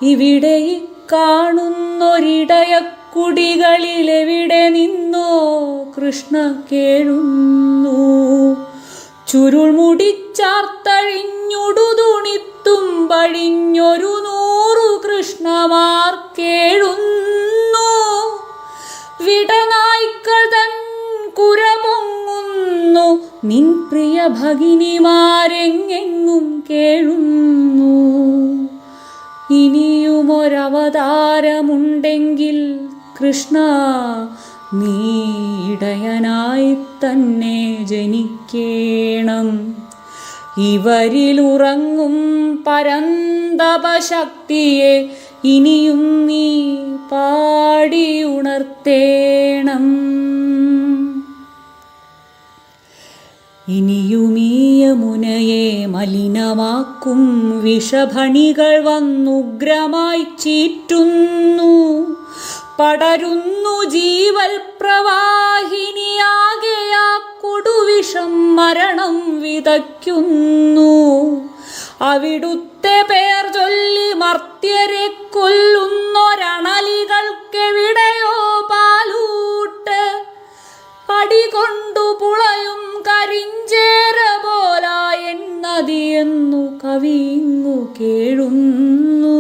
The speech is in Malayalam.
ഇവിടെ കാണുന്നൊരിടയക്കുടികളിലെവിടെ നിന്നോ കൃഷ്ണ കേഴുന്നു. ചുരുൾ മുടിച്ചാർത്തഴിഞ്ഞുടുതുണിത്തുമ്പഴിഞ്ഞൊരു 100 കൃഷ്ണമാർ കേഴുന്നു. വിടനായ്ക്കൾ തൻ കുര പൊങ്ങുന്നു. നിൻ പ്രിയ ഭഗിനിമാരെങ്ങെങ്ങും കേഴുന്നു. ഇനിയുമൊരവതാരമുണ്ടെങ്കിൽ കൃഷ്ണ നീ ഇടയനായി തന്നെ ജനിക്കേണം. ഇവരിലുറങ്ങും പരന്തപശക്തിയെ ഇനിയും നീ പാടിയുണർത്തേണം. ഇനിയുമീ യമുനയെ മലിനമാക്കും വിഷഭണികൾ വന്നുഗ്രമായി ചീറ്റുന്നു. പടരുന്നു ജീവൽ പ്രവാഹിനിയാകെയാ കൊടുവിഷം മരണം വിതയ്ക്കുന്നു. അവിടുത്തെ പേർ ചൊല്ലി മർത്യരെ കൊല്ലുന്നൊരണലികൾക്കെവിടെയോ പാലൂട്ട്. അടികൊണ്ടു പുളയും കരിഞ്ചേര പോലായെന്നതിയെന്നു കവിങ്ങു കേഴുന്നു.